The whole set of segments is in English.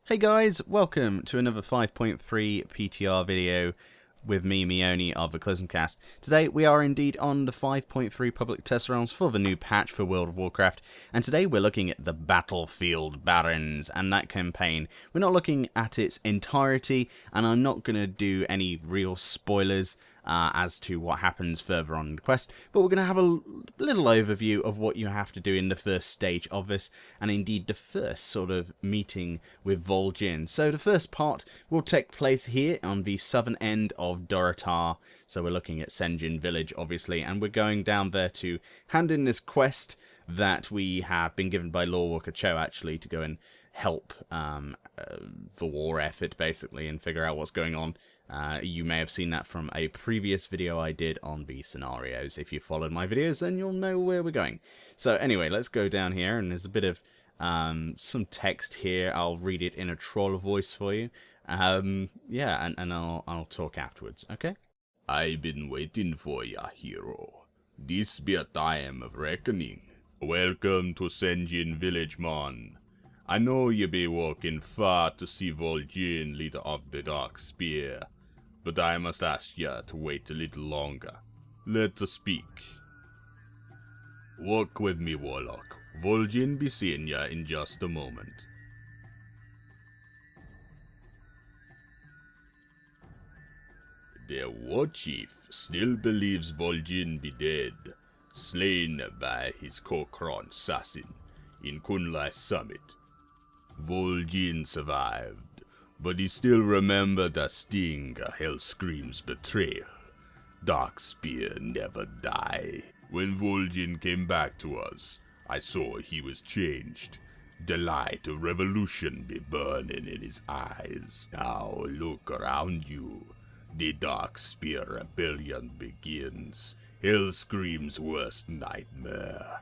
Hey guys, welcome to another 5.3 PTR video with me, Meoni of the Cast. Today we are indeed on the 5.3 public test rounds for the new patch for World of Warcraft, and today we're looking at the Battlefield Barrens and that campaign. We're not looking at its entirety, and I'm not going to do any real spoilers as to what happens further on in the quest, but we're going to have a little overview of what you have to do in the first stage of this, and indeed the first sort of meeting with Vol'jin. So the first part will take place here on the southern end of Dorotar, so we're looking at Sen'jin village obviously, and we're going down there to hand in this quest that we have been given by Lawwalker Cho actually to go and help the war effort basically and figure out what's going on. You may have seen that from a previous video I did on the scenarios. If you followed my videos, then you'll know where we're going. So anyway, let's go down here, and there's a bit of some text here. I'll read it in a troll voice for you. Yeah, and I'll talk afterwards, okay? I've been waiting for ya, hero. This be a time of reckoning. Welcome to Sen'jin village, man. I know you be walking far to see Vol'jin, leader of the Dark Spear, but I must ask ya to wait a little longer. Let us speak. Walk with me, Warlock. Vol'jin be seeing ya in just a moment. The war chief still believes Vol'jin be dead, slain by his Kokron assassin in Kunlai Summit. Vol'jin survived, but he still remembered the sting of Hellscream's betrayal. Darkspear never die. When Vol'jin came back to us, I saw he was changed. The light of revolution be burning in his eyes. Now look around you. The Darkspear rebellion begins. Hellscream's worst nightmare.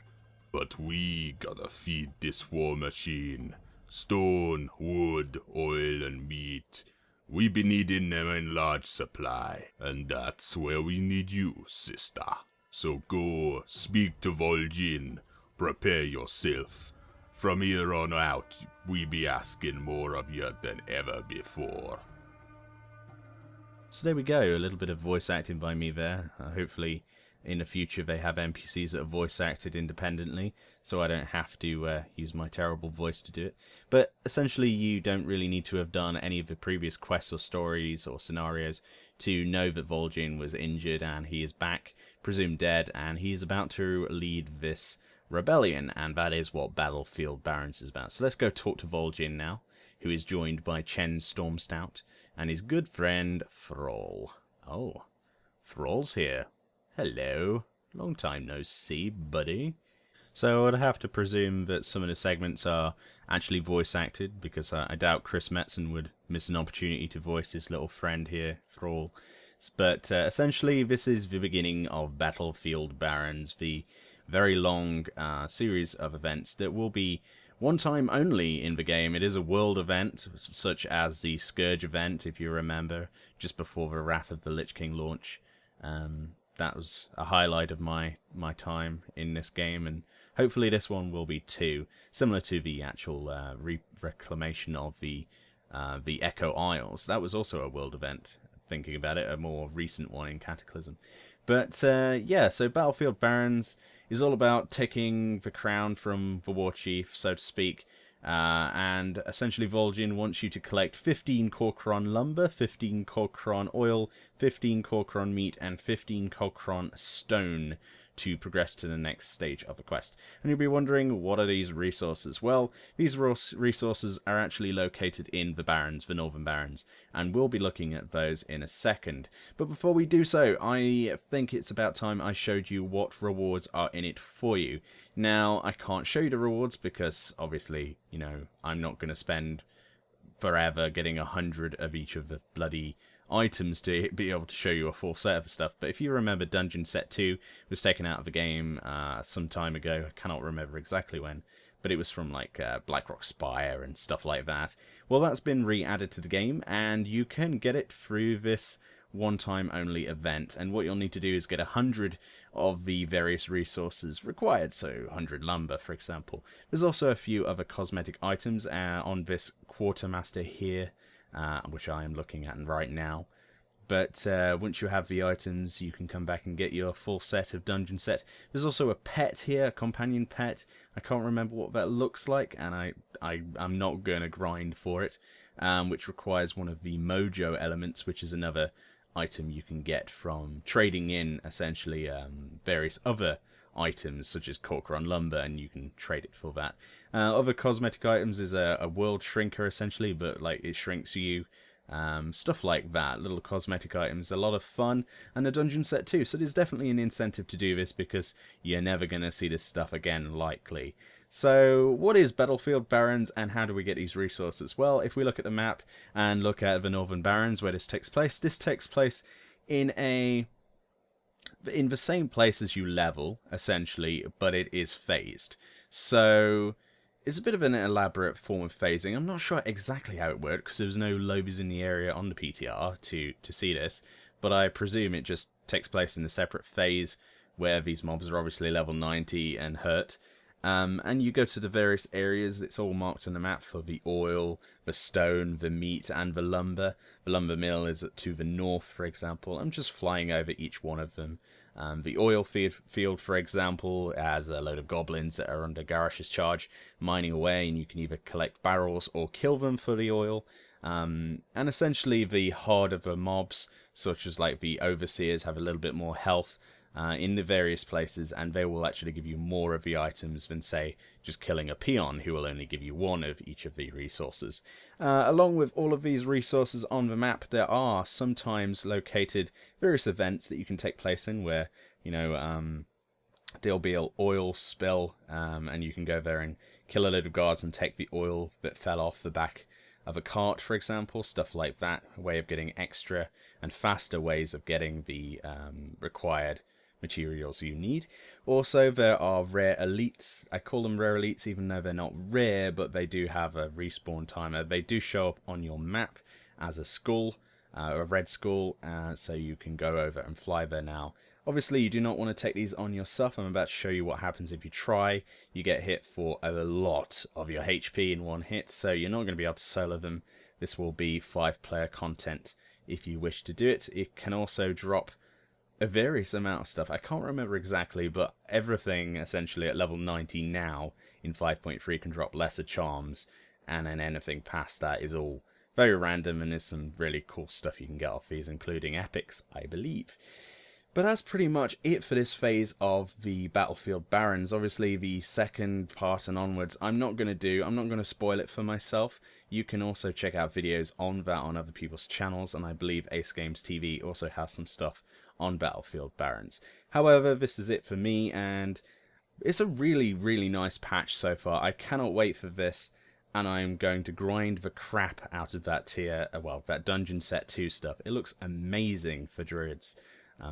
But we gotta feed this war machine. Stone, wood, oil, and meat. We be needing them in large supply, and that's where we need you, sister. So go, speak to Vol'jin, prepare yourself. From here on out, we be asking more of you than ever before. So there we go, a little bit of voice acting by me there. Hopefully in the future they have NPCs that are voice acted independently, so I don't have to use my terrible voice to do it. But essentially you don't really need to have done any of the previous quests or stories or scenarios to know that Vol'jin was injured and he is back, presumed dead, and he is about to lead this rebellion, and that is what Battlefield Barrens is about. So let's go talk to Vol'jin now, who is joined by Chen Stormstout and his good friend Thrall. Oh, Thrall's here. Hello. Long time no see, buddy. So I'd have to presume that some of the segments are actually voice acted, because I doubt Chris Metzen would miss an opportunity to voice his little friend here, Thrall. But essentially this is the beginning of Battlefield Barrens, the very long series of events that will be one time only in the game. It is a world event, such as the Scourge event, if you remember, just before the Wrath of the Lich King launch. That was a highlight of my time in this game, and hopefully this one will be too, similar to the actual reclamation of the Echo Isles. That was also a world event, thinking about it, a more recent one in Cataclysm. But yeah, so Battlefield Barrens is all about taking the crown from the war chief, so to speak, and essentially Vol'jin wants you to collect 15 Kor'kron lumber, 15 Kor'kron oil, 15 Kor'kron meat, and 15 Kor'kron stone to progress to the next stage of the quest. And you'll be wondering, what are these resources? Well, these resources are actually located in the Barrens, the Northern Barrens, and we'll be looking at those in a second. But before we do so, I think it's about time I showed you what rewards are in it for you. Now, I can't show you the rewards because, obviously, you know, I'm not going to spend forever getting 100 of each of the bloody items to be able to show you a full set of stuff. But if you remember, Dungeon Set 2 was taken out of the game some time ago. I cannot remember exactly when, but it was from like Blackrock Spire and stuff like that. Well, that's been re-added to the game, and you can get it through this one-time only event, and what you'll need to do is get 100 of the various resources required, so 100 lumber, for example. There's also a few other cosmetic items on this quartermaster here, which I am looking at right now. But once you have the items, you can come back and get your full set of dungeon set. There's also a pet here, a companion pet. I can't remember what that looks like, and I'm not going to grind for it, which requires one of the mojo elements, which is another item you can get from trading in, essentially, various other items, such as Corcoran lumber, and you can trade it for that. Other cosmetic items is a world shrinker, essentially, but like it shrinks you. Stuff like that, little cosmetic items, a lot of fun, and a dungeon set too, so there's definitely an incentive to do this because you're never going to see this stuff again, likely. So what is Battlefield Barrens, and how do we get these resources? Well, if we look at the map and look at the Northern Barrens where this takes place in the same place as you level, essentially, but it is phased. So it's a bit of an elaborate form of phasing. I'm not sure exactly how it worked because there was no lobbies in the area on the PTR to see this, but I presume it just takes place in a separate phase where these mobs are obviously level 90 and hurt. And you go to the various areas. It's all marked on the map for the oil, the stone, the meat, and the lumber. The lumber mill is to the north, for example. I'm just flying over each one of them. The oil field, for example, has a load of goblins that are under Garrosh's charge, mining away, and you can either collect barrels or kill them for the oil. And essentially the horde of the mobs, such as like the overseers, have a little bit more health in the various places, and they will actually give you more of the items than, say, just killing a peon, who will only give you one of each of the resources. Along with all of these resources on the map, there are sometimes located various events that you can take place in where, you know, there'll be an oil spill, and you can go there and kill a load of guards and take the oil that fell off the back of a cart, for example, stuff like that, a way of getting extra and faster ways of getting the required materials you need. Also, there are rare elites. I call them rare elites even though they're not rare, but they do have a respawn timer. They do show up on your map as a skull, a red skull, so you can go over and fly there now. Obviously, you do not want to take these on yourself. I'm about to show you what happens if you try. You get hit for a lot of your HP in one hit, so you're not going to be able to solo them. This will be 5-player content if you wish to do it. It can also drop a various amount of stuff. I can't remember exactly, but everything essentially at level 90 now in 5.3 can drop lesser charms, and then anything past that is all very random, and there's some really cool stuff you can get off these, including epics, I believe. But that's pretty much it for this phase of the Battlefield Barrens. Obviously, the second part and onwards, I'm not going to spoil it for myself. You can also check out videos on that on other people's channels, and I believe Ace Games TV also has some stuff on Battlefield Barrens. However, this is it for me, and it's a really, really nice patch so far. I cannot wait for this, and I'm going to grind the crap out of that that Dungeon Set 2 stuff. It looks amazing for Druids.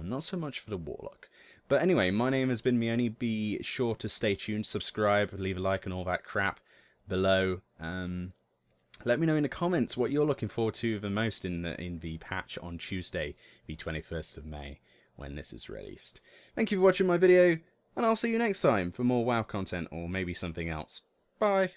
Not so much for the Warlock. But anyway, my name has been Meoni. Be sure to stay tuned, subscribe, leave a like and all that crap below. Let me know in the comments what you're looking forward to the most in the patch on Tuesday, the 21st of May, when this is released. Thank you for watching my video, and I'll see you next time for more WoW content or maybe something else. Bye!